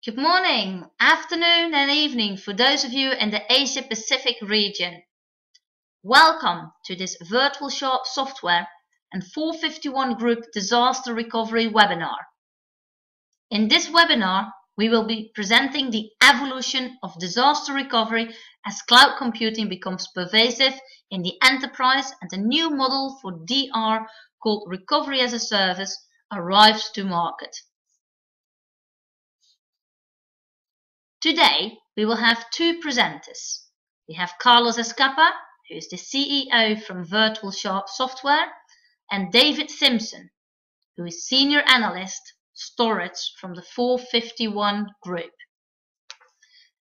Good morning, afternoon and evening for those of you in the Asia Pacific region. Welcome to this VirtualSharp software and 451Group disaster recovery webinar. In this webinar, we will be presenting the evolution of disaster recovery as cloud computing becomes pervasive in the enterprise and a new model for DR called Recovery as a Service arrives to market. Today, we will have two presenters. We have Carlos Escapa, who is the CEO from VirtualSharp Software, and David Simpson, who is Senior Analyst, Storage from the 451Group.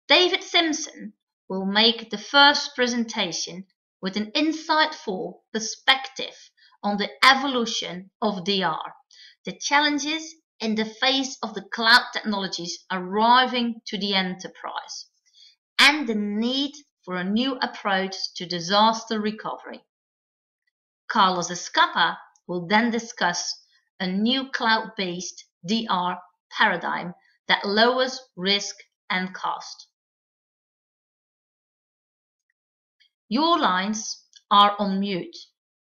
David Simpson will make the first presentation with an insightful perspective on the evolution of DR, the challenges in the face of the cloud technologies arriving to the enterprise, and the need for a new approach to disaster recovery. Carlos Escapa will then discuss a new cloud-based DR paradigm that lowers risk and cost. Your lines are on mute,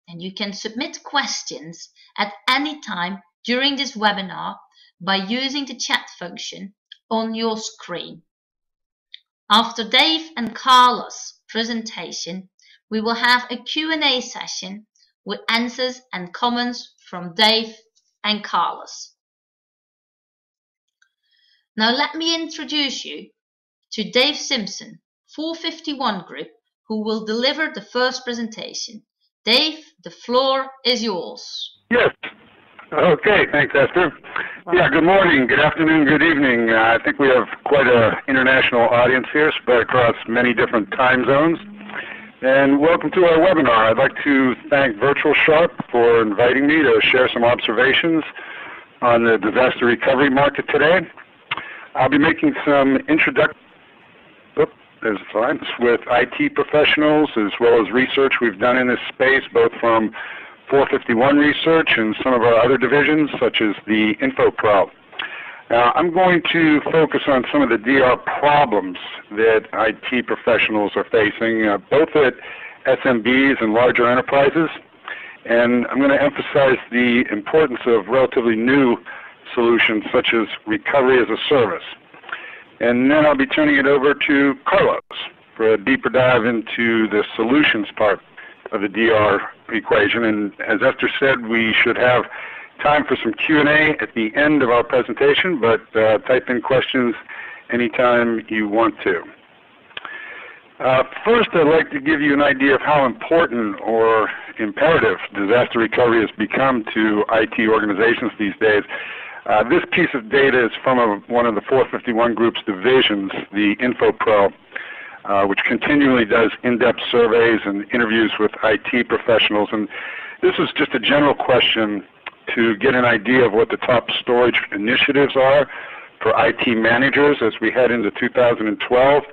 and you can submit questions at any time during this webinar by using the chat function on your screen. After Dave and Carlos' presentation, we will have a Q&A session with answers and comments from Dave and Carlos. Now let me introduce you to Dave Simpson, 451Group, who will deliver the first presentation. Dave, the floor is yours. Yes. Okay, thanks, Esther. Yeah, good morning, good afternoon, good evening. I think we have quite an international audience here spread across many different time zones. And welcome to our webinar. I'd like to thank VirtualSharp for inviting me to share some observations on the disaster recovery market today. I'll be making some introductory with IT professionals as well as research we've done in this space, both from 451 Research and some of our other divisions, such as the InfoPro. Now, I'm going to focus on some of the DR problems that IT professionals are facing, both at SMBs and larger enterprises. And I'm going to emphasize the importance of relatively new solutions, such as recovery as a service. And then I'll be turning it over to Carlos for a deeper dive into the solutions part of the DR equation. And as Esther said, we should have time for some Q&A at the end of our presentation, but type in questions anytime you want to. First, I'd like to give you an idea of how important or imperative disaster recovery has become to IT organizations these days. This piece of data is from one of the 451 Group's divisions, the InfoPro, which continually does in-depth surveys and interviews with IT professionals. And this is just a general question to get an idea of what the top storage initiatives are for IT managers as we head into 2012.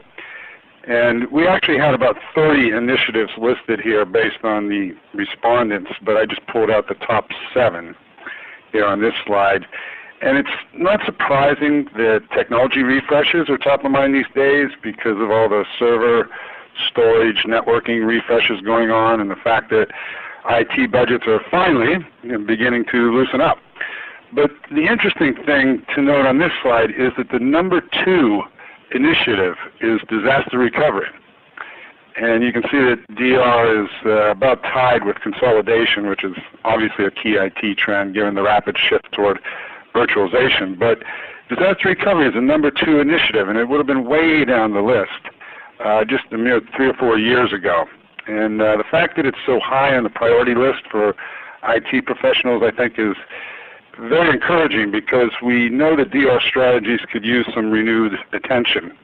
And we actually had about 30 initiatives listed here based on the respondents, but I just pulled out the top 7 here on this slide. And it's not surprising that technology refreshes are top of mind these days because of all the server, storage, networking refreshes going on and the fact that IT budgets are finally beginning to loosen up. But the interesting thing to note on this slide is that the number 2 initiative is disaster recovery. And you can see that DR is about tied with consolidation, which is obviously a key IT trend given the rapid shift toward virtualization. But disaster recovery is a number 2 initiative, and it would have been way down the list just a mere 3 or 4 years ago. And the fact that it's so high on the priority list for IT professionals, I think, is very encouraging because we know that DR strategies could use some renewed attention,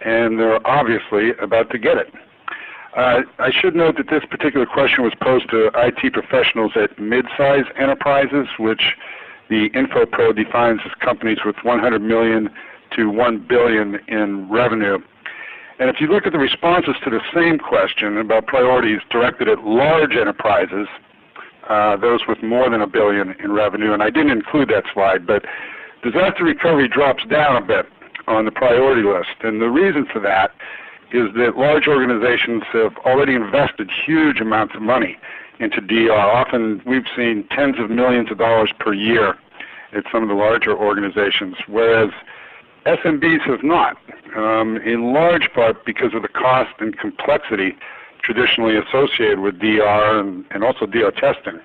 and they're obviously about to get it. I should note that this particular question was posed to IT professionals at mid-size enterprises, which the InfoPro defines as companies with 100 million to 1 billion in revenue. And if you look at the responses to the same question about priorities directed at large enterprises, those with more than $1 billion in revenue, and I didn't include that slide, but disaster recovery drops down a bit on the priority list. And the reason for that is that large organizations have already invested huge amounts of money into DR. Often we've seen tens of millions of dollars per year at some of the larger organizations, whereas SMBs have not, in large part because of the cost and complexity traditionally associated with DR and also DR testing.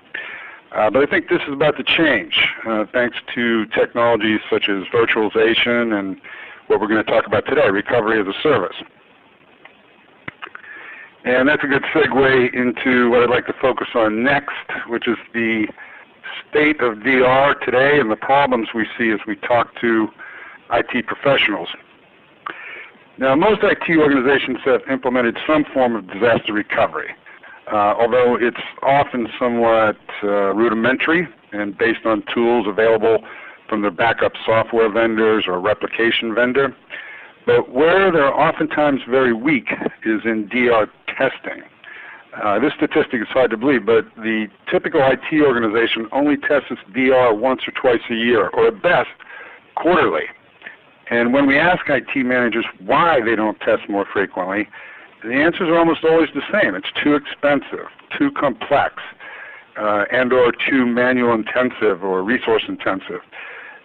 But I think this is about to change, thanks to technologies such as virtualization and what we're going to talk about today, recovery as a service. And that's a good segue into what I'd like to focus on next, which is the state of DR today and the problems we see as we talk to IT professionals. Now, most IT organizations have implemented some form of disaster recovery, although it's often somewhat rudimentary and based on tools available from their backup software vendors or replication vendor. But where they're oftentimes very weak is in DR testing. This statistic is hard to believe, but the typical IT organization only tests its DR once or twice a year, or at best, quarterly. And when we ask IT managers why they don't test more frequently, the answers are almost always the same. It's too expensive, too complex, and or too manual intensive or resource intensive.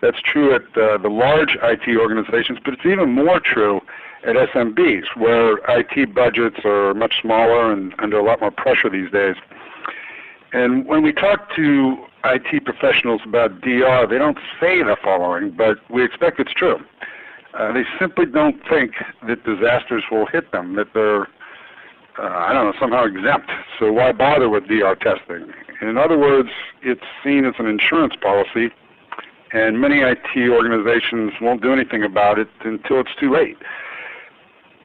That's true at the large IT organizations, but it's even more true at SMBs, where IT budgets are much smaller and under a lot more pressure these days. And when we talk to IT professionals about DR, they don't say the following, but we expect it's true. They simply don't think that disasters will hit them, that they're, somehow exempt. So why bother with DR testing? In other words, it's seen as an insurance policy, and many IT organizations won't do anything about it until it's too late.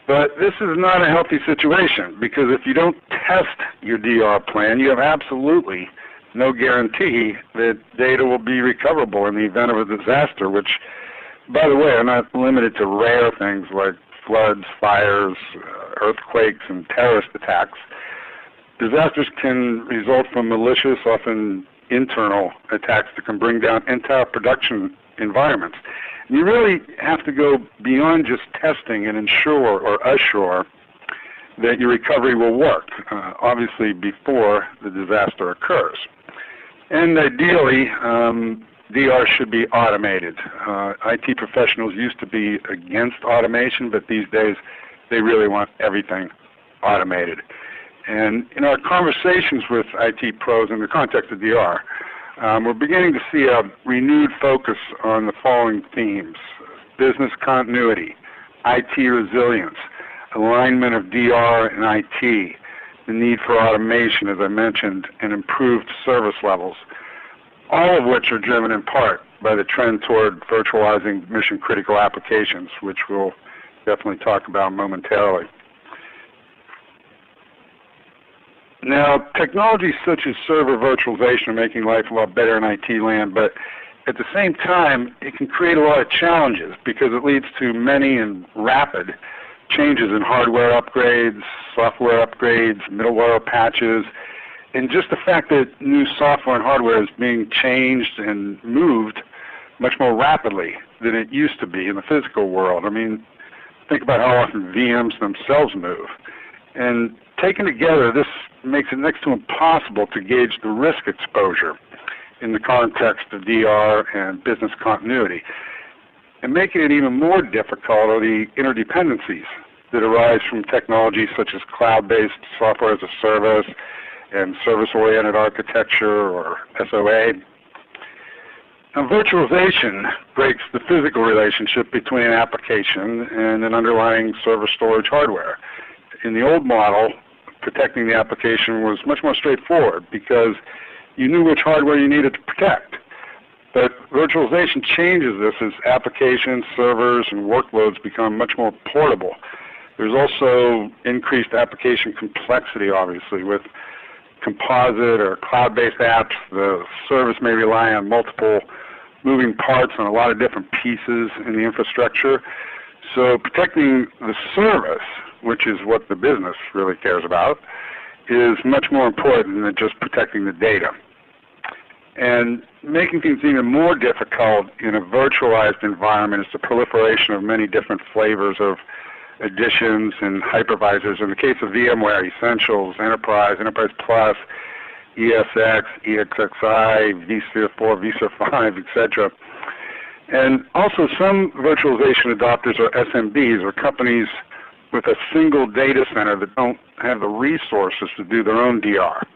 But this is not a healthy situation, because if you don't test your DR plan, you have absolutely no guarantee that data will be recoverable in the event of a disaster, which, by the way, are not limited to rare things like floods, fires, earthquakes, and terrorist attacks. Disasters can result from malicious, often internal attacks that can bring down entire production environments. And you really have to go beyond just testing and ensure or assure that your recovery will work, obviously before the disaster occurs. And ideally, DR should be automated. IT professionals used to be against automation, but these days they really want everything automated. And in our conversations with IT pros in the context of DR, we're beginning to see a renewed focus on the following themes: business continuity, IT resilience, alignment of DR and IT, the need for automation, as I mentioned, and improved service levels, all of which are driven in part by the trend toward virtualizing mission-critical applications, which we'll definitely talk about momentarily. Now, technologies such as server virtualization are making life a lot better in IT land, but at the same time, it can create a lot of challenges because it leads to many and rapid changes in hardware upgrades, software upgrades, middleware patches, and just the fact that new software and hardware is being changed and moved much more rapidly than it used to be in the physical world. I mean, think about how often VMs themselves move. And taken together, this makes it next to impossible to gauge the risk exposure in the context of DR and business continuity. And making it even more difficult are the interdependencies that arise from technologies such as cloud-based software as a service and service-oriented architecture, or SOA. Now, virtualization breaks the physical relationship between an application and an underlying server storage hardware. In the old model, protecting the application was much more straightforward because you knew which hardware you needed to protect. But virtualization changes this as applications, servers, and workloads become much more portable. There's also increased application complexity, obviously, with composite or cloud-based apps. The service may rely on multiple moving parts on a lot of different pieces in the infrastructure. So protecting the service, which is what the business really cares about, is much more important than just protecting the data. And making things even more difficult in a virtualized environment is the proliferation of many different flavors of editions and hypervisors. In the case of VMware, Essentials, Enterprise, Enterprise Plus, ESX, EXXI, vSphere 4, vSphere 5, etc. And also some virtualization adopters are SMBs, or companies with a single data center that don't have the resources to do their own DR.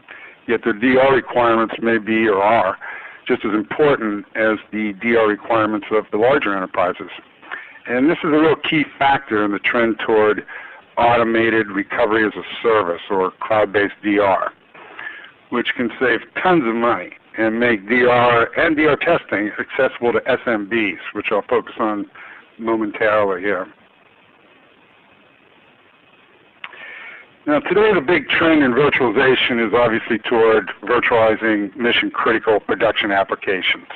Yet their DR requirements may be, or are, just as important as the DR requirements of the larger enterprises. And this is a real key factor in the trend toward automated recovery as a service, or cloud-based DR, which can save tons of money and make DR and DR testing accessible to SMBs, which I'll focus on momentarily here. Now, today the big trend in virtualization is obviously toward virtualizing mission-critical production applications.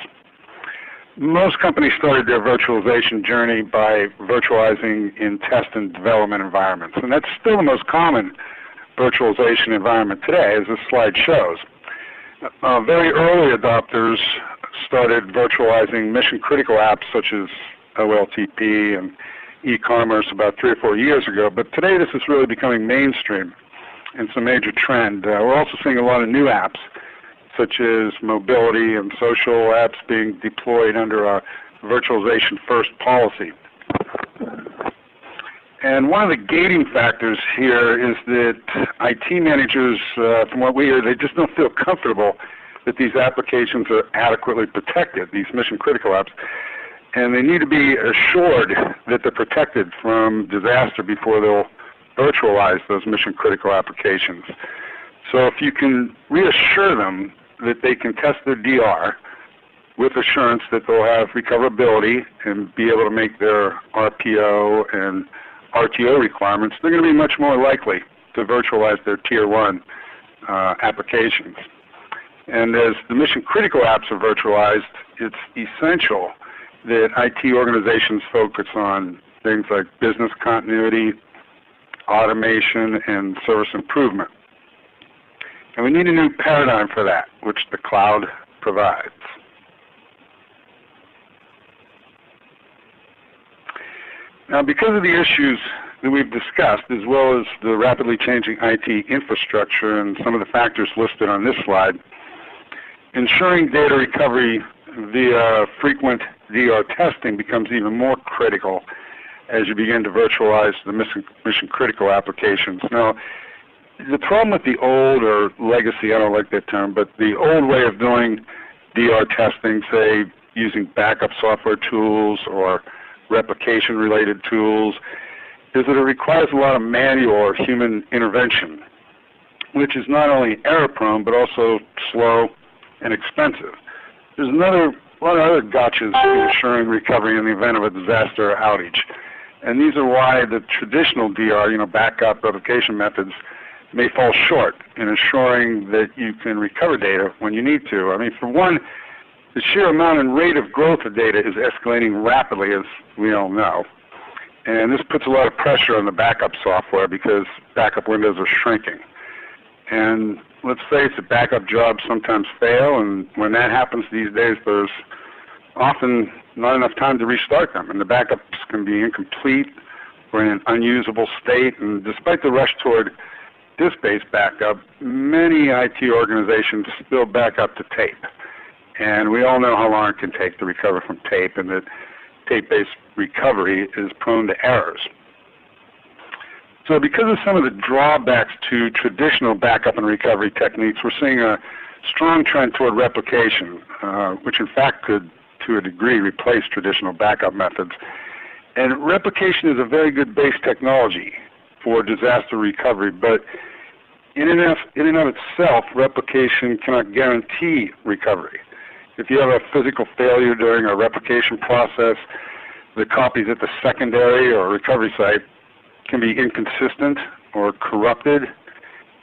Most companies started their virtualization journey by virtualizing in test and development environments, and that's still the most common virtualization environment today, as this slide shows. Very early adopters started virtualizing mission-critical apps such as OLTP and e-commerce about 3 or 4 years ago, but today this is really becoming mainstream and it's a major trend. We're also seeing a lot of new apps such as mobility and social apps being deployed under a virtualization first policy. And one of the gating factors here is that IT managers, from what we hear, they just don't feel comfortable that these applications are adequately protected, these mission-critical apps, and they need to be assured that they're protected from disaster before they'll virtualize those mission-critical applications. So if you can reassure them that they can test their DR with assurance that they'll have recoverability and be able to make their RPO and RTO requirements, they're going to be much more likely to virtualize their Tier 1 applications. And as the mission-critical apps are virtualized, it's essential that IT organizations focus on things like business continuity, automation, and service improvement. And we need a new paradigm for that, which the cloud provides. Now, because of the issues that we've discussed, as well as the rapidly changing IT infrastructure and some of the factors listed on this slide, ensuring data recovery via frequent DR testing becomes even more critical as you begin to virtualize the mission-critical applications. Now, the problem with the old, or legacy, I don't like that term, but the old way of doing DR testing, say using backup software tools or replication-related tools, is that it requires a lot of manual or human intervention, which is not only error-prone but also slow and expensive. There's a lot of other gotchas in ensuring recovery in the event of a disaster or outage, and these are why the traditional DR, backup replication methods, may fall short in ensuring that you can recover data when you need to. I mean, for one, the sheer amount and rate of growth of data is escalating rapidly, as we all know. And this puts a lot of pressure on the backup software because backup windows are shrinking. And let's face it, backup jobs sometimes fail, and when that happens these days, there's often not enough time to restart them, and the backups can be incomplete or in an unusable state. And despite the rush toward disk-based backup, many IT organizations still back up to tape. And we all know how long it can take to recover from tape, and that tape-based recovery is prone to errors. So because of some of the drawbacks to traditional backup and recovery techniques, we're seeing a strong trend toward replication, which in fact could, to a degree, replace traditional backup methods. And replication is a very good base technology for disaster recovery, but in and of itself, replication cannot guarantee recovery. If you have a physical failure during a replication process, the copies at the secondary or recovery site can be inconsistent or corrupted.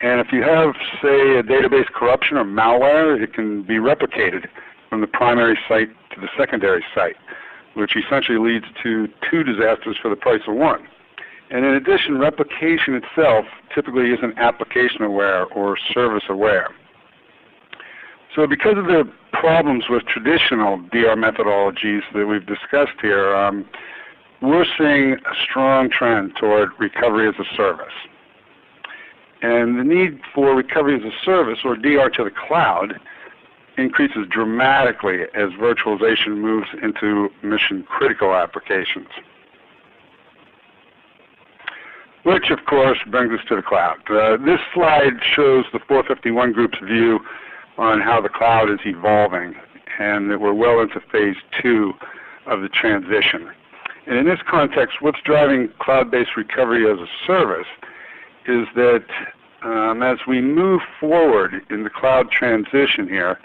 And if you have, say, a database corruption or malware, it can be replicated from the primary site to the secondary site, which essentially leads to 2 disasters for the price of 1. And in addition, replication itself typically isn't application aware or service aware. So because of the problems with traditional DR methodologies that we've discussed here, we're seeing a strong trend toward recovery as a service. And the need for recovery as a service, or DR to the cloud, increases dramatically as virtualization moves into mission-critical applications. Which, of course, brings us to the cloud. This slide shows the 451 Group's view on how the cloud is evolving, and that we're well into phase 2 of the transition. And in this context, what's driving cloud-based recovery as a service is that as we move forward in the cloud transition here,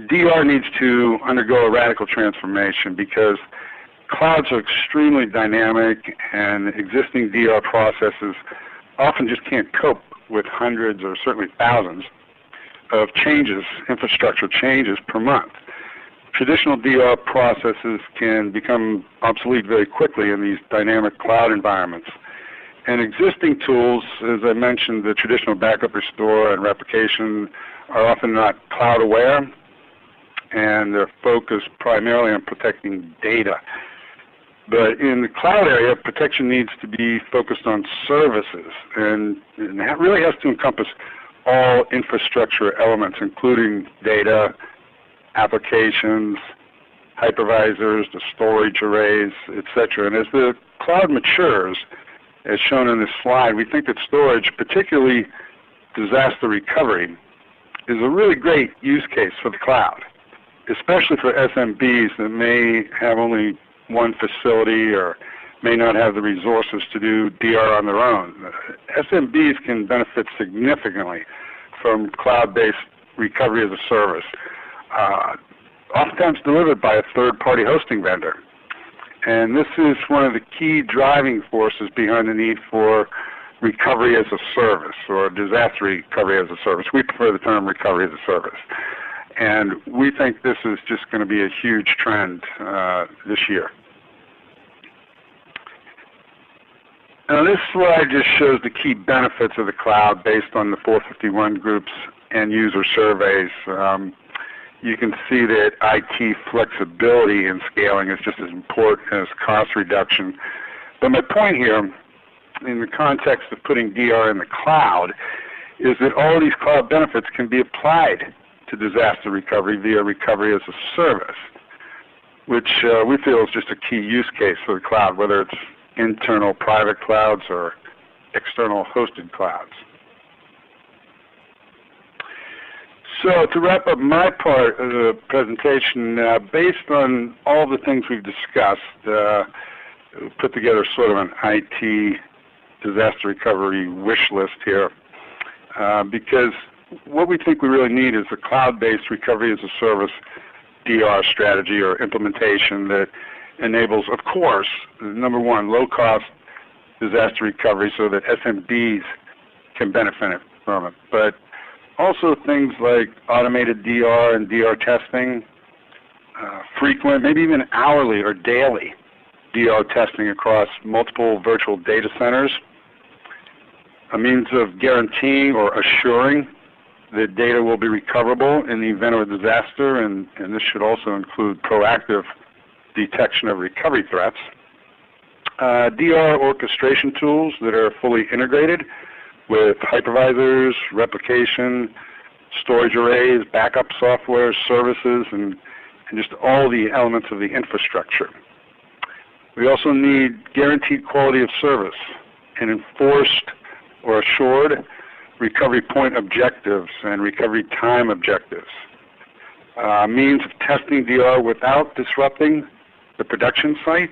DR needs to undergo a radical transformation because clouds are extremely dynamic and existing DR processes often just can't cope with hundreds or certainly thousands of changes, infrastructure changes per month. Traditional DR processes can become obsolete very quickly in these dynamic cloud environments. And existing tools, as I mentioned, the traditional backup, restore, and replication are often not cloud aware, and they're focused primarily on protecting data. But in the cloud area, protection needs to be focused on services, and that really has to encompass all infrastructure elements, including data, applications, hypervisors, the storage arrays, etc. And as the cloud matures, as shown in this slide, we think that storage, particularly disaster recovery, is a really great use case for the cloud, especially for SMBs that may have only one facility or may not have the resources to do DR on their own. SMBs can benefit significantly from cloud-based recovery as a service, oftentimes delivered by a third-party hosting vendor. And this is one of the key driving forces behind the need for recovery as a service, or disaster recovery as a service. We prefer the term recovery as a service. And we think this is just going to be a huge trend this year. Now this slide just shows the key benefits of the cloud based on the 451 Group's end user surveys. You can see that IT flexibility and scaling is just as important as cost reduction. But my point here, in the context of putting DR in the cloud, is that all of these cloud benefits can be applied to disaster recovery via recovery as a service, which we feel is just a key use case for the cloud, whether it's internal private clouds or external hosted clouds. So to wrap up my part of the presentation, based on all the things we've discussed, put together sort of an IT disaster recovery wish list here, because what we think we really need is a cloud-based recovery as a service DR strategy or implementation that enables, of course, number one, low-cost disaster recovery so that SMBs can benefit from it, but also things like automated DR and DR testing, frequent, maybe even hourly or daily DR testing across multiple virtual data centers, a means of guaranteeing or assuring that data will be recoverable in the event of a disaster, and this should also include proactive detection of recovery threats, DR orchestration tools that are fully integrated with hypervisors, replication, storage arrays, backup software, services, and just all the elements of the infrastructure. We also need guaranteed quality of service and enforced or assured recovery point objectives and recovery time objectives. Means of testing DR without disrupting the production site,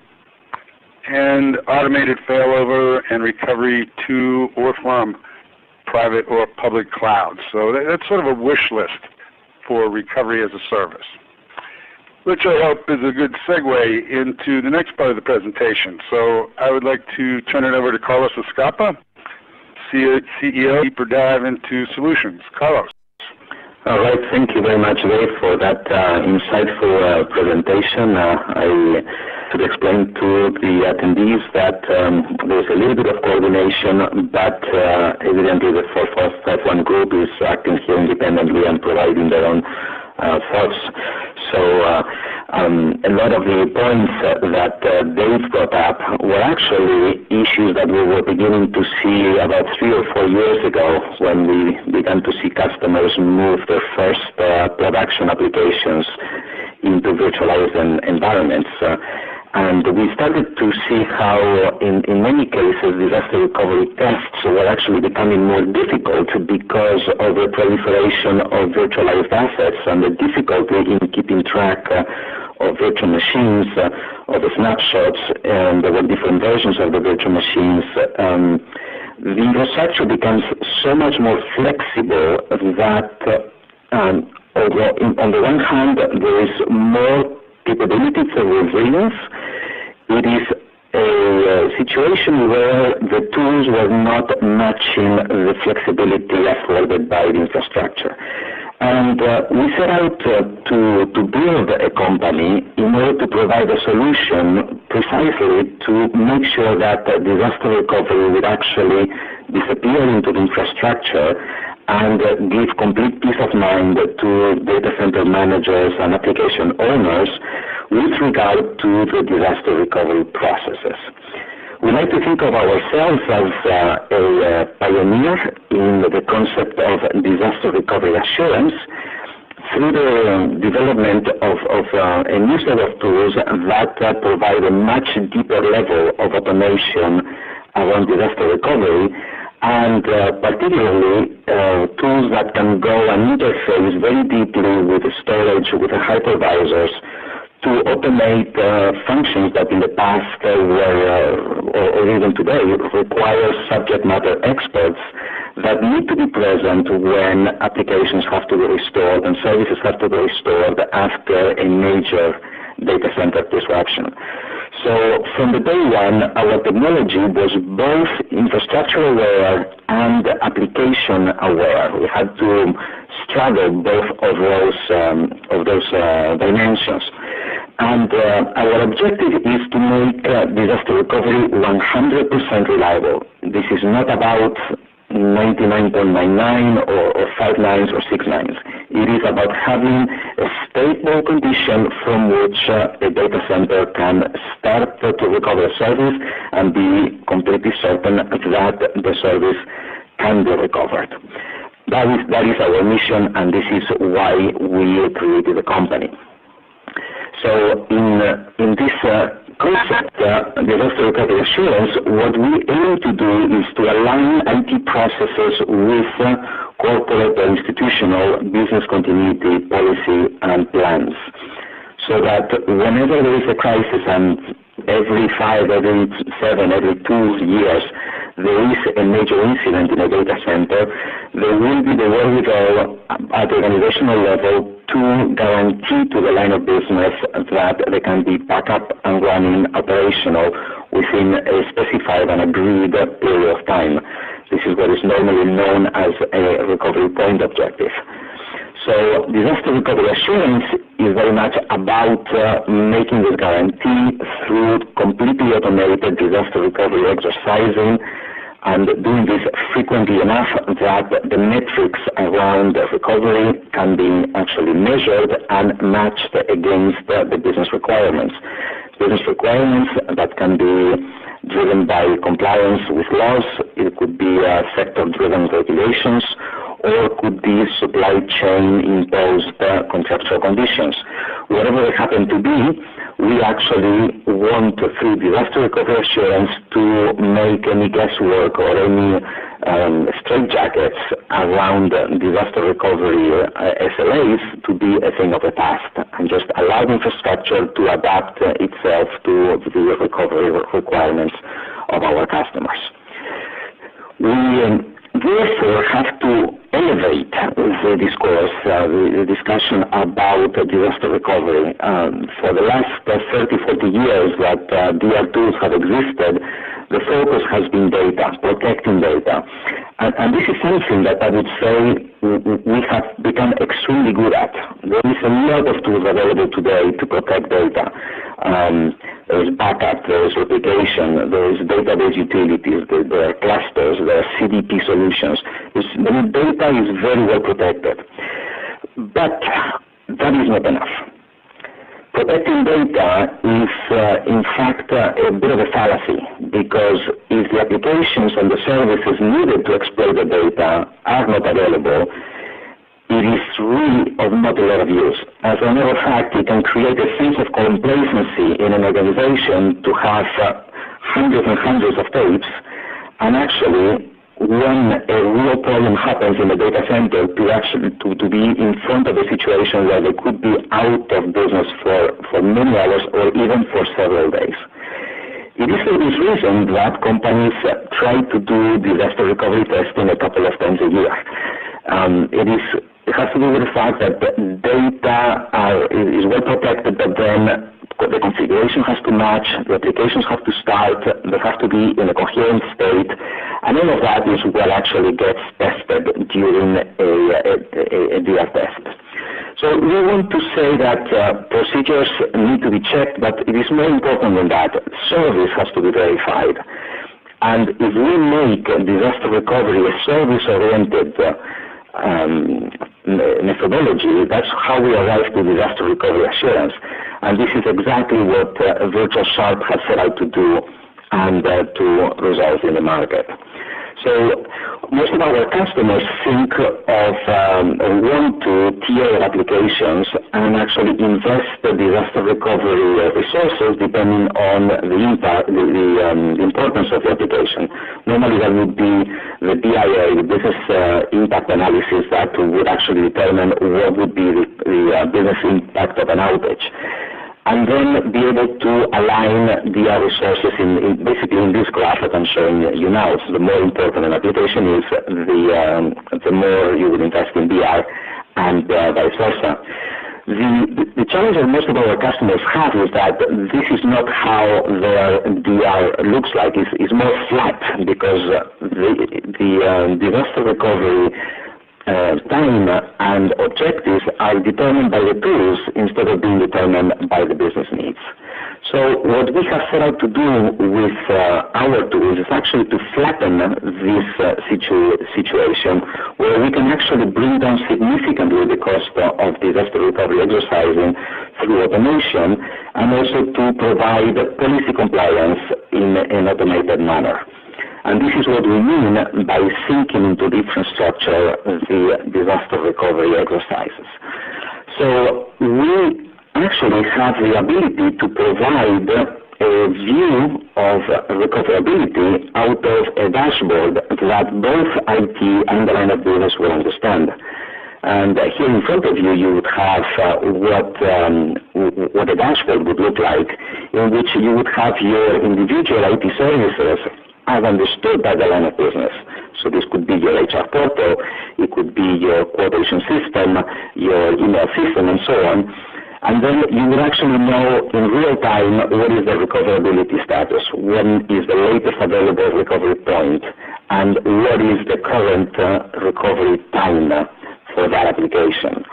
and automated failover and recovery to or from private or public clouds. So that's sort of a wish list for recovery as a service, which I hope is a good segue into the next part of the presentation. So I would like to turn it over to Carlos Escapa, CEO, deeper dive into solutions. Carlos. All right, thank you very much, Dave, for that insightful presentation. I should explain to the attendees that there's a little bit of coordination, but evidently the 451 Group is acting here independently and providing their own thoughts. So a lot of the points that Dave brought up were actually issues that we were beginning to see about 3 or 4 years ago when we began to see customers move their first production applications into virtualized environments. And we started to see how, in many cases, disaster recovery tests were actually becoming more difficult because of the proliferation of virtualized assets and the difficulty in keeping track of virtual machines, of the snapshots, and there were different versions of the virtual machines. The infrastructure becomes so much more flexible that, although on the one hand there is more capability for resilience, it is a situation where the tools were not matching the flexibility afforded by the infrastructure. And we set out to build a company in order to provide a solution precisely to make sure that disaster recovery would actually disappear into the infrastructure and give complete peace of mind to data center managers and application owners with regard to the disaster recovery processes. We like to think of ourselves as a pioneer in the concept of disaster recovery assurance through the development of a new set of tools that provide a much deeper level of automation around disaster recovery, and particularly tools that can go and interface very deeply with the storage, with the hypervisors, to automate functions that in the past were, or even today, require subject matter experts that need to be present when applications have to be restored and services have to be restored after a major data center disruption. So from the day one, our technology was both infrastructure aware and application aware. We had to straddle both of those dimensions. And our objective is to make disaster recovery 100% reliable. This is not about 99.99 or 5 nines or 6 nines. It is about having a stable condition from which a data center can start to recover a service and be completely certain that the service can be recovered. That is our mission, and this is why we created the company. So in this concept, disaster recovery assurance, what we aim to do is to align IT processes with corporate or institutional business continuity policy and plans, so that whenever there is a crisis, and every 5, every 7, every 2 years, there is a major incident in a data center, there will be the wherewithal at the organizational level to guarantee to the line of business that they can be back up and running operational within a specified and agreed period of time. This is what is normally known as a recovery point objective. So disaster recovery assurance is very much about making this guarantee through completely automated disaster recovery exercising, and doing this frequently enough that the metrics around recovery can be actually measured and matched against the business requirements. Business requirements that can be driven by compliance with laws, it could be sector-driven regulations, or could be supply chain imposed contractual conditions. Whatever they happen to be, we actually want, through disaster recovery assurance, to make any guesswork or any straitjackets around disaster recovery SLAs to be a thing of the past, and just allow the infrastructure to adapt itself to the recovery requirements of our customers. We therefore have to elevate the discourse, the discussion about disaster recovery. For the last 30, 40 years that DR tools have existed, the focus has been data, protecting data. And this is something that I would say we have become extremely good at. There is a lot of tools available today to protect data. There is backup, there is replication, there is database utilities, there are clusters, there are CDP solutions. The data is very well protected. But that is not enough. Protecting data is, in fact, a bit of a fallacy, because if the applications and the services needed to exploit the data are not available, it is really of not a lot of use. As a matter of fact, it can create a sense of complacency in an organization to have hundreds and hundreds of tapes, and actually, when a real problem happens in the data center, to be in front of a situation where they could be out of business for many hours or even for several days. It is for this reason that companies try to do disaster recovery testing a couple of times a year. It has to do with the fact that data is well protected, but then the configuration has to match, the applications have to start, they have to be in a coherent state, and all of that is what actually gets tested during a DR test. So we want to say that procedures need to be checked, but it is more important than that. Service has to be verified. And if we make disaster recovery a service-oriented methodology, that's how we arrive to disaster recovery assurance. And this is exactly what VirtualSharp has set out to do and to resolve in the market. So most of our customers think of want to tier applications and actually invest the disaster recovery resources depending on the impact, the importance of the application. Normally that would be the BIA, the business impact analysis, that would actually determine what would be the business impact of an outage. And then be able to align DR resources basically in this graph that I'm showing you now. So the more important an application is, the more you would invest in DR, and vice versa. The challenge that most of our customers have is that this is not how their DR looks like. It's more flat, because the disaster recovery time and objectives are determined by the tools instead of being determined by the business needs. So what we have set out to do with our tools is actually to flatten this situation, where we can actually bring down significantly the cost of disaster recovery exercising through automation, and also to provide policy compliance in an automated manner. And this is what we mean by syncing into the infrastructure the disaster recovery exercises. So we actually have the ability to provide a view of recoverability out of a dashboard that both IT and the line of business will understand. And here in front of you, you would have what a dashboard would look like, in which you would have your individual IT services as understood by the line of business. So this could be your HR portal, it could be your quotation system, your email system, and so on. And then you would actually know in real time what is the recoverability status, when is the latest available recovery point, and what is the current recovery time for that application.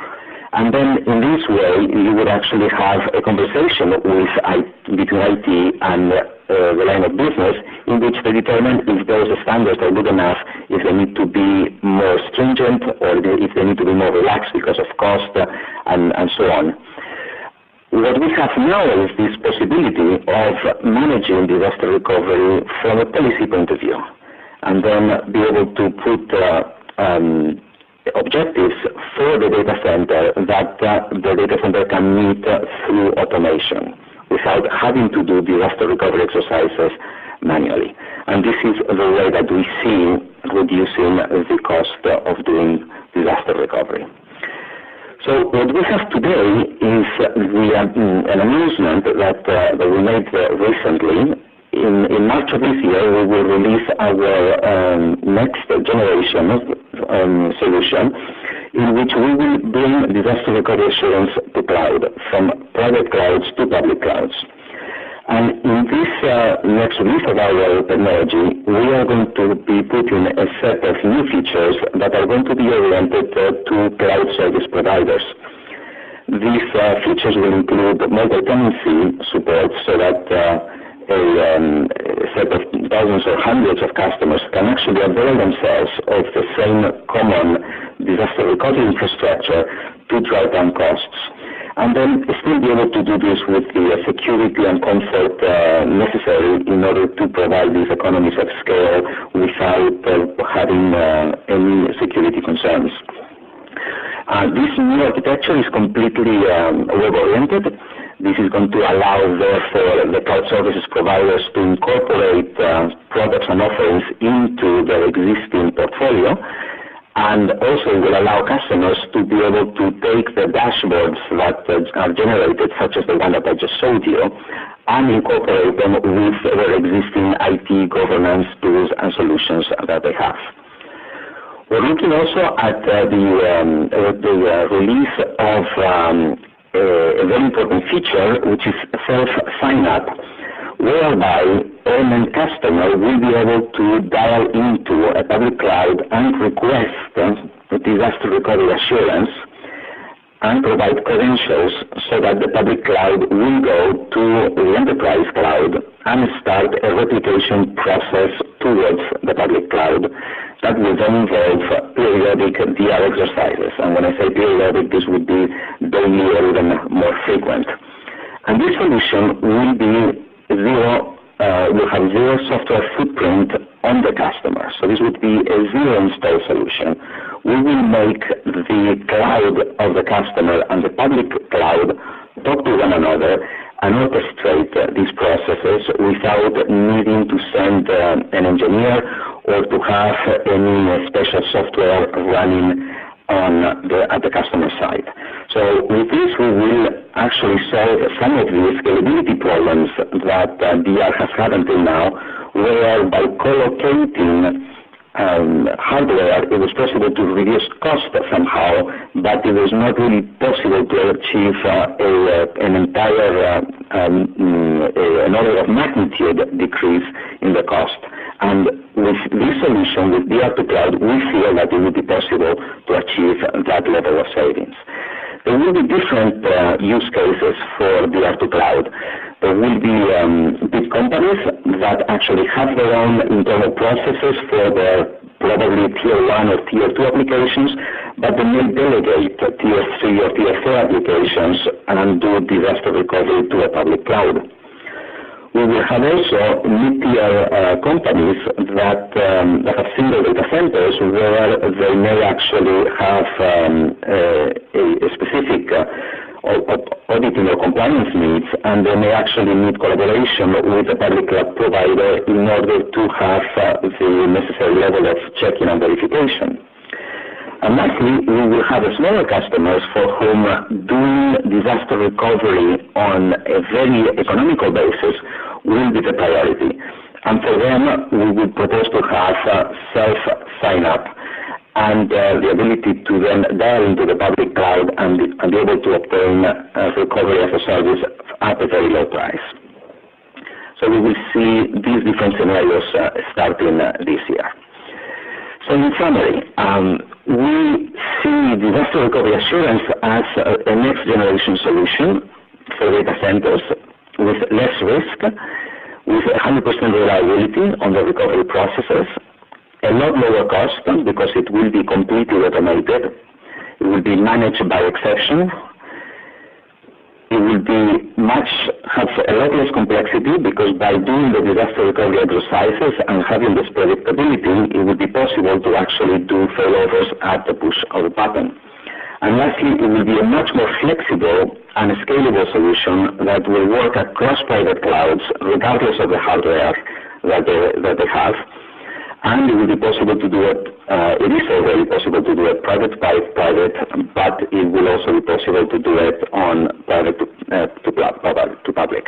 And then in this way, you would actually have a conversation between IT and the line of business, in which they determine if those standards are good enough, if they need to be more stringent, or if they need to be more relaxed because of cost, and so on. What we have now is this possibility of managing disaster recovery from a policy point of view, and then be able to put objectives for the data center that the data center can meet through automation, without having to do disaster recovery exercises manually. And this is the way that we see reducing the cost of doing disaster recovery. So what we have today is an announcement that we made recently. In March of this year, we will release our next generation solution, in which we will bring disaster recovery assurance to cloud, from private clouds to public clouds. And in this next release of our technology, we are going to be putting a set of new features that are going to be oriented to cloud service providers. These features will include multi-tenancy support, so that a set of dozens or hundreds of customers can actually avail themselves of the same common disaster recovery infrastructure to drive down costs. And then still be able to do this with the security and comfort necessary in order to provide these economies of scale without having any security concerns. This new architecture is completely web-oriented. This is going to allow, therefore, the cloud services providers to incorporate products and offerings into their existing portfolio, and also will allow customers to be able to take the dashboards that are generated, such as the one that I just showed you, and incorporate them with their existing IT governance tools and solutions that they have. We're looking also at the release of a very important feature, which is self-sign-up, whereby an customer will be able to dial into a public cloud and request a disaster recovery assurance and provide credentials so that the public cloud will go to the enterprise cloud and start a replication process towards the public cloud that will then involve periodic DR exercises. And when I say periodic, this would be daily or even more frequent. And this solution will be will have zero software footprint on the customer. So this would be a zero install solution. We will make the cloud of the customer and the public cloud talk to one another and orchestrate these processes without needing to send an engineer or to have any special software running at the customer side. So with this, we will actually solve some of the scalability problems that DR has had until now, where by co-locating hardware, it was possible to reduce cost somehow, but it was not really possible to achieve an entire an order of magnitude decrease in the cost. And with this solution, with DR to Cloud, we feel that it will be possible to achieve that level of savings. There will be different use cases for DR to Cloud. There will be big companies that actually have their own internal processes for their probably Tier 1 or Tier 2 applications, but they may delegate Tier 3 or Tier 4 applications and do disaster recovery to a public cloud. We will have also mid-tier companies that have single data centers where they may actually have a specific auditing or compliance needs, and they may actually need collaboration with the public cloud provider in order to have the necessary level of checking and verification. And lastly, we will have smaller customers for whom doing disaster recovery on a very economical basis will be the priority. And for them, we will propose to have self-sign-up and the ability to then dial into the public cloud and be able to obtain recovery as a service at a very low price. So we will see these different scenarios starting this year. So in summary, we see disaster recovery assurance as a next generation solution for data centers with less risk, with 100% reliability on the recovery processes, a lot lower cost because it will be completely automated, it will be managed by exception, it will be have a lot less complexity because by doing the disaster recovery exercises and having this predictability, it will be possible to actually do failovers at the push of a button. And lastly, it will be a much more flexible and scalable solution that will work across private clouds regardless of the hardware that they have. And it will be possible to do it, it is already possible to do it private by private, but it will also be possible to do it on private to public.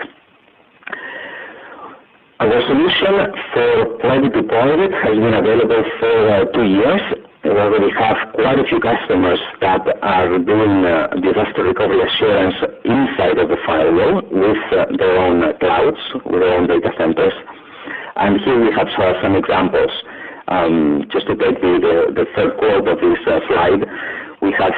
Our solution for private to private has been available for 2 years. We already have quite a few customers that are doing disaster recovery assurance inside of the firewall with their own clouds, with their own data centers. And here we have some examples. Just to take the third quote of this slide, we have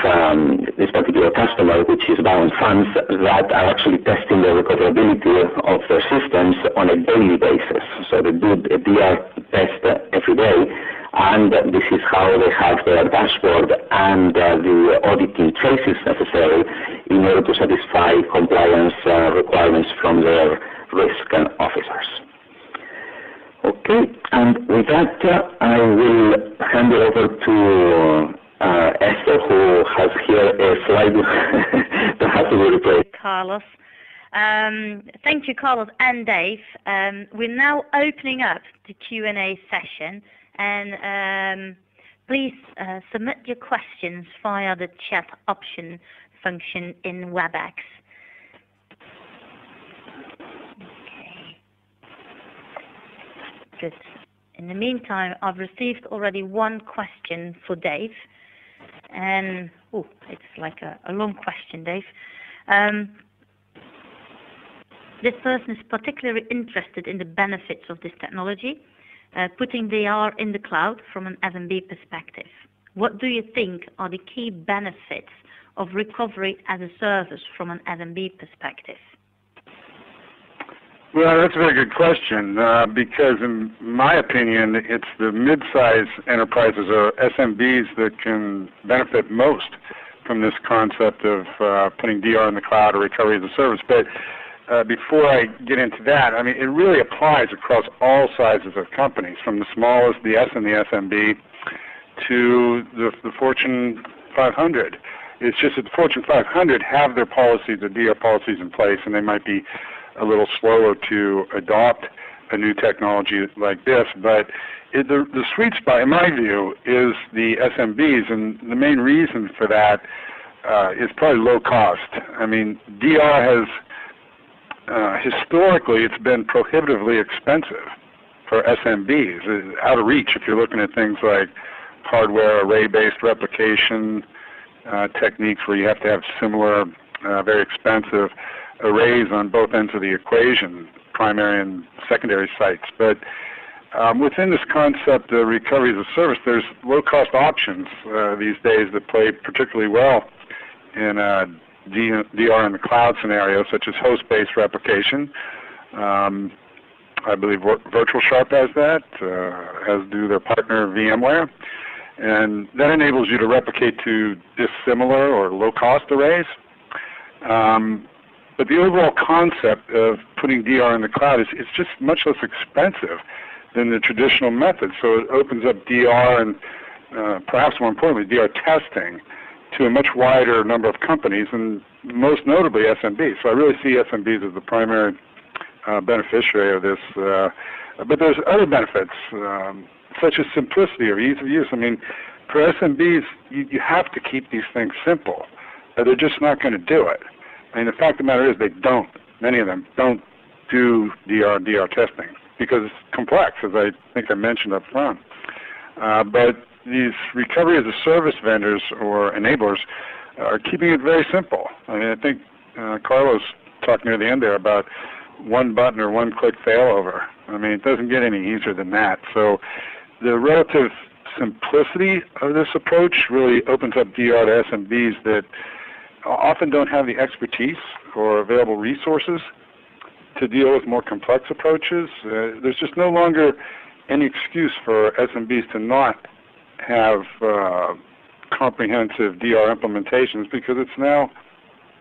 this particular customer, which is Bound Funds, that are actually testing the recoverability of their systems on a daily basis. So they do a DR test every day, and this is how they have their dashboard and the auditing traces necessary in order to satisfy compliance requirements from their risk officers. Okay, and with that, I will hand it over to Esther, who has here a slide that has to be replaced. Carlos. Thank you, Carlos and Dave. We're now opening up the Q&A session, and please submit your questions via the chat option function in WebEx. Okay. Good. In the meantime, I've received already one question for Dave, and it's like a long question, Dave. This person is particularly interested in the benefits of this technology, putting DR in the cloud from an SMB perspective. What do you think are the key benefits of recovery as a service from an SMB perspective? Well, that's a very good question, because in my opinion, it's the mid-size enterprises or SMBs that can benefit most from this concept of putting DR in the cloud or recovery as a service. But before I get into that, I mean, it really applies across all sizes of companies, from the smallest, the S and the SMB, to the Fortune 500. It's just that the Fortune 500 have their policies, the DR policies in place, and they might be a little slower to adopt a new technology like this. But the sweet spot, in my view, is the SMBs, and the main reason for that is probably low cost. I mean, DR has historically, it's been prohibitively expensive for SMBs, out of reach if you're looking at things like hardware array-based replication techniques where you have to have similar, very expensive arrays on both ends of the equation, primary and secondary sites. But within this concept of recovery as a service, there's low-cost options these days that play particularly well in DR in the cloud scenario, such as host-based replication. I believe VirtualSharp has that, as do their partner VMware. And that enables you to replicate to dissimilar or low-cost arrays. But the overall concept of putting DR in the cloud is just much less expensive than the traditional method. So it opens up DR and perhaps more importantly, DR testing to a much wider number of companies, and most notably SMBs. So I really see SMBs as the primary beneficiary of this. But there's other benefits, such as simplicity or ease of use. I mean, for SMBs, you have to keep these things simple, or they're just not going to do it. I mean, the fact of the matter is many of them don't do DR testing because it's complex, as I think I mentioned up front. But these recovery as a service vendors or enablers are keeping it very simple. I mean, I think Carlos talked near the end there about one button or one-click failover. I mean, it doesn't get any easier than that. So the relative simplicity of this approach really opens up DR to SMBs that often don't have the expertise or available resources to deal with more complex approaches. There's just no longer any excuse for SMBs to not have comprehensive DR implementations because it's now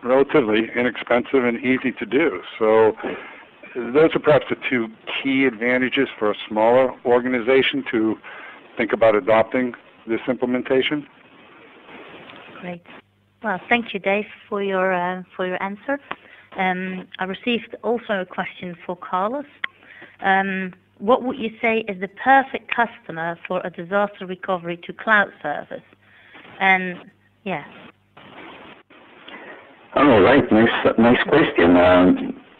relatively inexpensive and easy to do. So those are perhaps the two key advantages for a smaller organization to think about adopting this implementation. Great. Well, thank you, Dave, for your answer. I received also a question for Carlos. What would you say is the perfect customer for a disaster recovery to cloud service? And yeah. All right, nice question.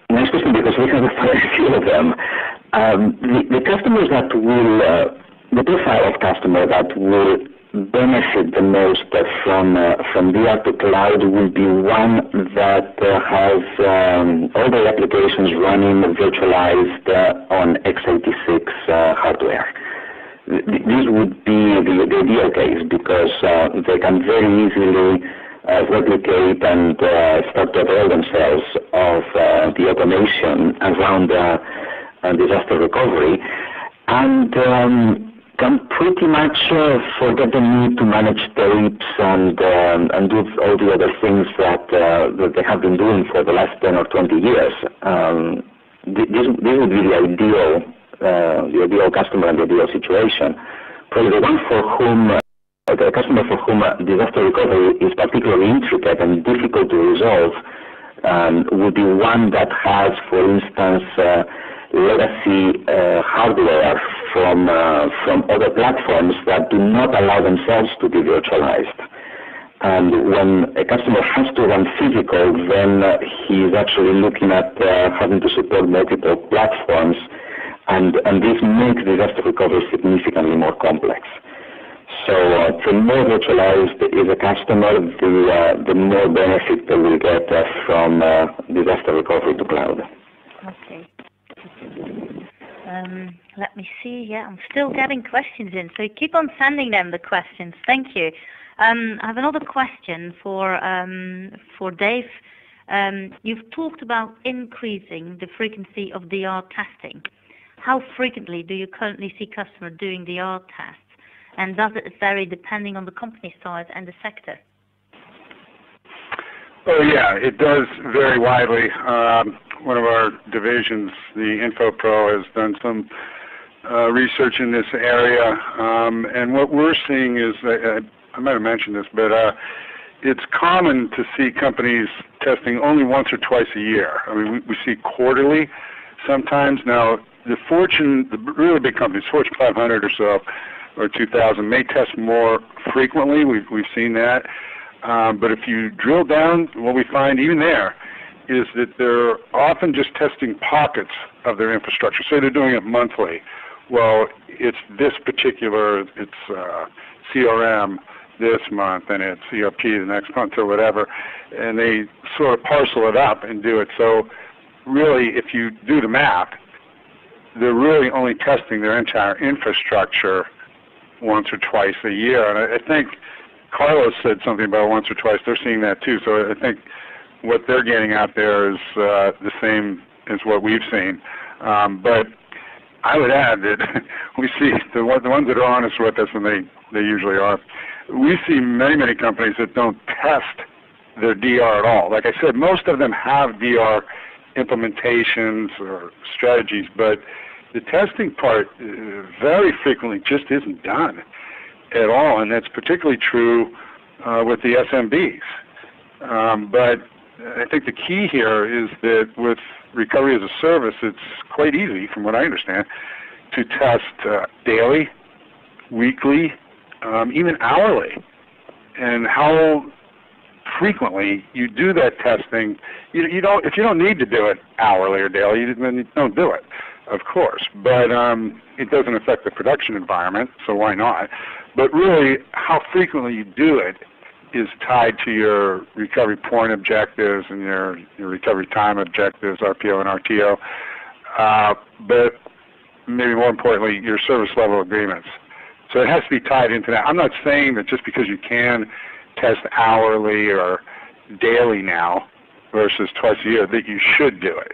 Nice question because we have a few of them. The customers that will, the profile of customer that will benefit the most from DR to cloud will be one that has all the applications running virtualized on x86 hardware. This would be the ideal case because they can very easily replicate and start to avail themselves of the automation around disaster recovery. And can pretty much forget the need to manage tapes and do all the other things that they have been doing for the last 10 or 20 years. This would be the ideal customer and the ideal situation. Probably the one for whom the customer for whom disaster recovery is particularly intricate and difficult to resolve would be one that has, for instance, legacy hardware from other platforms that do not allow themselves to be virtualized. And when a customer has to run physical, then he's actually looking at having to support multiple platforms, and this makes disaster recovery significantly more complex. So the more virtualized is a customer, the more benefit they will get from disaster recovery to cloud. Okay. Let me see. Yeah, I'm still getting questions in, so keep on sending them the questions. Thank you. I have another question for Dave. You've talked about increasing the frequency of DR testing. How frequently do you currently see customers doing DR tests? And does it vary depending on the company size and the sector? Oh yeah, it does vary widely. One of our divisions, the InfoPro, has done some research in this area, and what we're seeing is, I might have mentioned this, but it's common to see companies testing only once or twice a year. I mean, we see quarterly sometimes. Now, the really big companies, Fortune 500 or so, or 2,000, may test more frequently. We've seen that. But if you drill down, what we find even there is that they're often just testing pockets of their infrastructure. Say they're doing it monthly. Well, it's this particular, it's CRM this month, and it's ERP the next month or whatever, and they sort of parcel it up and do it. So really, if you do the math, they're really only testing their entire infrastructure once or twice a year. And I think Carlos said something about once or twice. They're seeing that too. So I think what they're getting out there is the same as what we've seen. But I would add that we see the ones that are honest with us, and they usually are, we see many companies that don't test their DR at all. Like I said, most of them have DR implementations or strategies, but the testing part very frequently just isn't done at all, and that's particularly true with the SMBs. But I think the key here is that with recovery as a service, it's quite easy, from what I understand, to test daily, weekly, even hourly. And how frequently you do that testing, you don't. If you don't need to do it hourly or daily, then you don't do it, of course. But it doesn't affect the production environment, so why not? But really, how frequently you do it is tied to your recovery point objectives and your recovery time objectives, RPO and RTO. But maybe more importantly, your service level agreements. So it has to be tied into that. I'm not saying that just because you can test hourly or daily now versus twice a year that you should do it.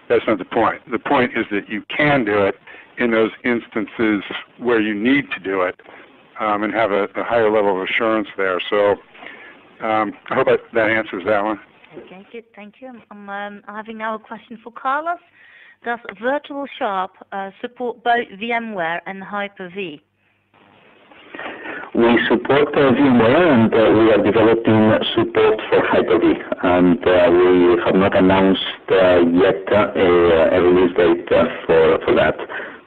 That's not the point. The point is that you can do it in those instances where you need to do it and have a higher level of assurance there. So I hope that answers that one. Okay, good. Thank you. I'm having now a question for Carlos. Does VirtualSharp support both VMware and Hyper-V? We support VMware, and we are developing support for Hyper-V, and we have not announced yet a release date for that.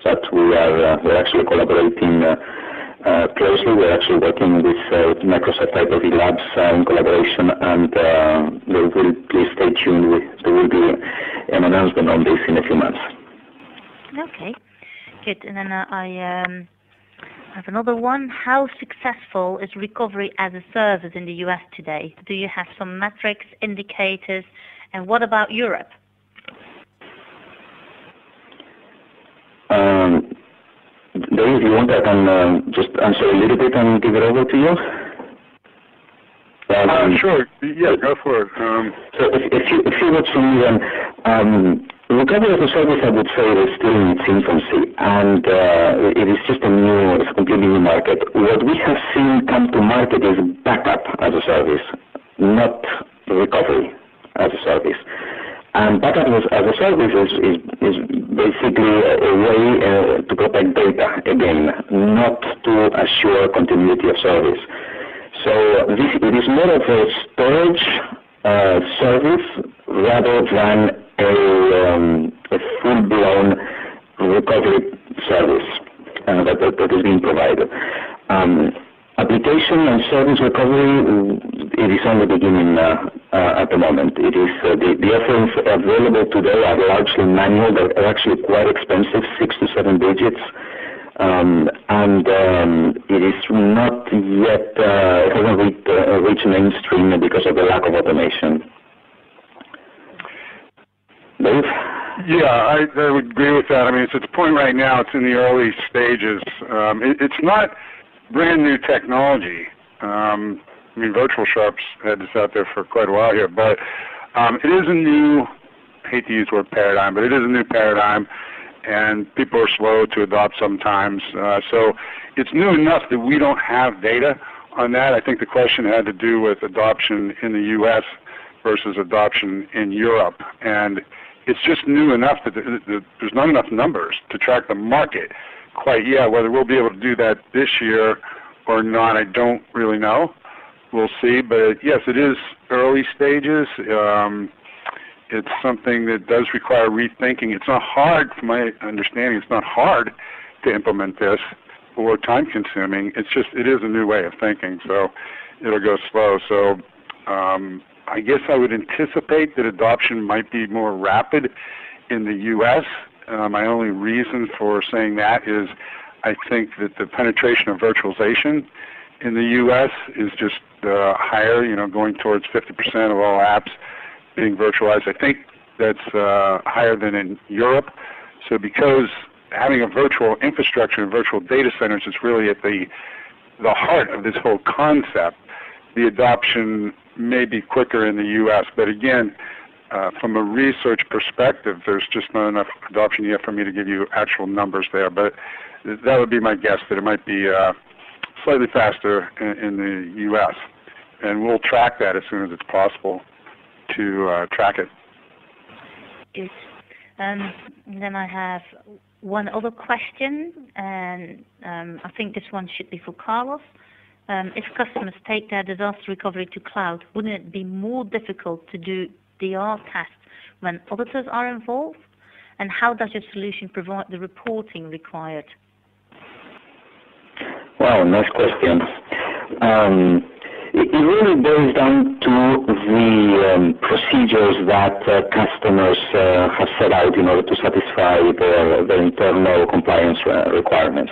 But we're actually collaborating closely. We're actually working with Microsoft Hyper-V Labs in collaboration, and please stay tuned. There will be an announcement on this in a few months. Okay, good. And then I have another one. How successful is recovery as a service in the US today? Do you have some metrics, indicators, and what about Europe? Dave, if you want, I can just answer a little bit and give it over to you. Sure. Yeah, go for it. So if you would from me, then Recovery as a service, I would say, is still in its infancy, and it is just it's a completely new market. What we have seen come to market is backup as a service, not recovery as a service. And backup as a service is basically a way to protect data, again, not to assure continuity of service. So it is more of a storage service rather than a full-blown recovery service that is being provided. Application and service recovery, it is only beginning at the moment. It is the offerings available today are largely manual. They're actually quite expensive, 6 to 7 digits, and it is not yet hasn't reached mainstream because of the lack of automation. Dave? Yeah, I would agree with that. I mean, it's at the point right now, it's in the early stages. It's not brand new technology. I mean, VirtualSharp's had this out there for quite a while here, but it is a new, I hate to use the word paradigm, but it is a new paradigm, and people are slow to adopt sometimes. So it's new enough that we don't have data on that. I think the question had to do with adoption in the U.S. versus adoption in Europe, and it's just new enough that there's not enough numbers to track the market quite yet. Whether we'll be able to do that this year or not, I don't really know. We'll see. But yes, it is early stages. It's something that does require rethinking. It's not hard, from my understanding, it's not hard to implement this or time-consuming. It's just, it is a new way of thinking, so it'll go slow. So I guess I would anticipate that adoption might be more rapid in the U.S. My only reason for saying that is I think that the penetration of virtualization in the U.S. is just higher, going towards 50% of all apps being virtualized. I think that's higher than in Europe. So because having a virtual infrastructure and virtual data centers is really at the heart of this whole concept, the adoption may be quicker in the U.S. But again, from a research perspective, there's just not enough adoption yet for me to give you actual numbers there. But that would be my guess, that it might be slightly faster in the U.S. And we'll track that as soon as it's possible to track it. Good. Then I have one other question, and I think this one should be for Carlos. If customers take their disaster recovery to cloud, wouldn't it be more difficult to do DR tests when auditors are involved? And how does your solution provide the reporting required? Wow, nice question. It really boils down to the procedures that customers have set out in order to satisfy their internal compliance requirements.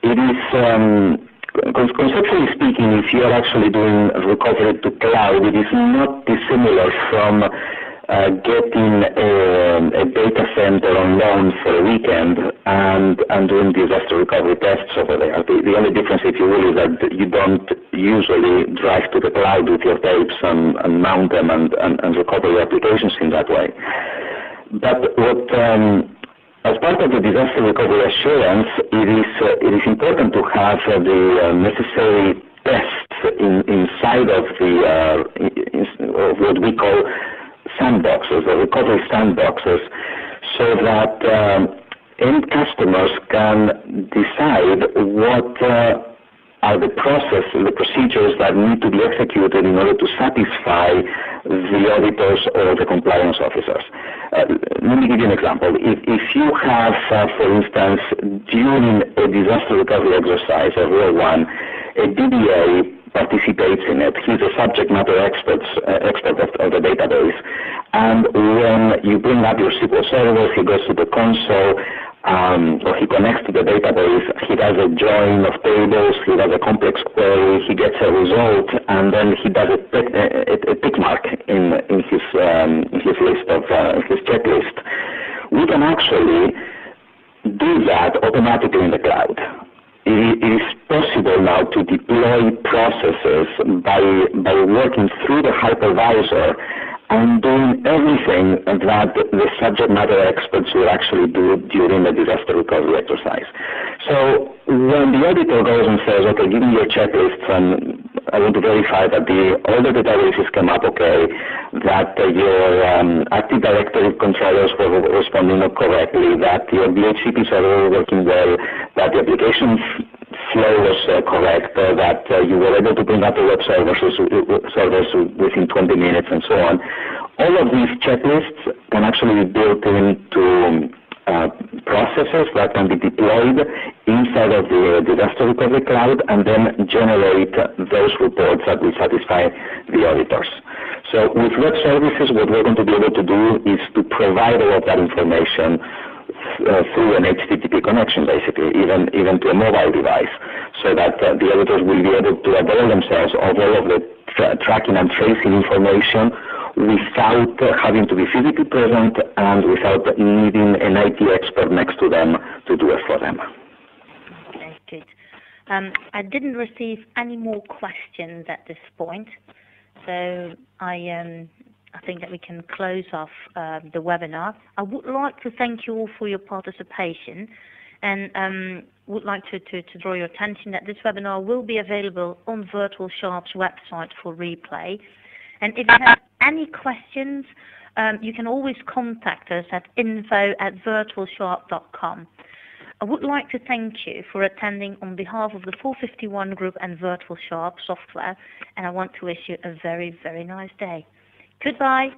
It is, conceptually speaking, if you are actually doing recovery to cloud, it is not dissimilar from getting a data center on loan for a weekend and doing disaster recovery tests over there. The only difference, if you will, is that you don't usually drive to the cloud with your tapes and mount them and recover your applications in that way. But what as part of the disaster recovery assurance, it is important to have the necessary tests inside of of what we call sandboxes, or recovery sandboxes, so that end customers can decide what are the procedures that need to be executed in order to satisfy the auditors or the compliance officers. Let me give you an example. If you have, for instance, during a disaster recovery exercise, a real one, a DBA participates in it. He's a subject matter expert of the database. And when you bring up your SQL server, he goes to the console, or he connects to the database, he does a join of tables, he does a complex query, he gets a result, and then he does a tick mark in his list of his checklist. We can actually do that automatically in the cloud. It is possible now to deploy processes by working through the hypervisor and doing everything that the subject matter experts will actually do during the disaster recovery exercise. So when the auditor goes and says, okay, give me your checklists, and I want to verify that all the databases came up okay, that your Active Directory controllers were responding correctly, that your DHCP server was working well, that the application flow was correct, that you were able to bring up the web servers within 20 minutes and so on. All of these checklists can actually be built into processes that can be deployed inside of the disaster recovery cloud and then generate those reports that will satisfy the auditors. So with web services, what we're going to be able to do is to provide all of that information through an HTTP connection, basically, even to a mobile device, so that the auditors will be able to avail themselves of all of the tracking and tracing information without having to be physically present and without needing an IT expert next to them to do it for them. Okay, good. I didn't receive any more questions at this point, so I think that we can close off the webinar. I would like to thank you all for your participation, and would like to draw your attention that this webinar will be available on VirtualSharp's website for replay. And if you have any questions, you can always contact us at info@virtualsharp.com. I would like to thank you for attending on behalf of the 451 Group and VirtualSharp software, and I want to wish you a very, very nice day. Goodbye.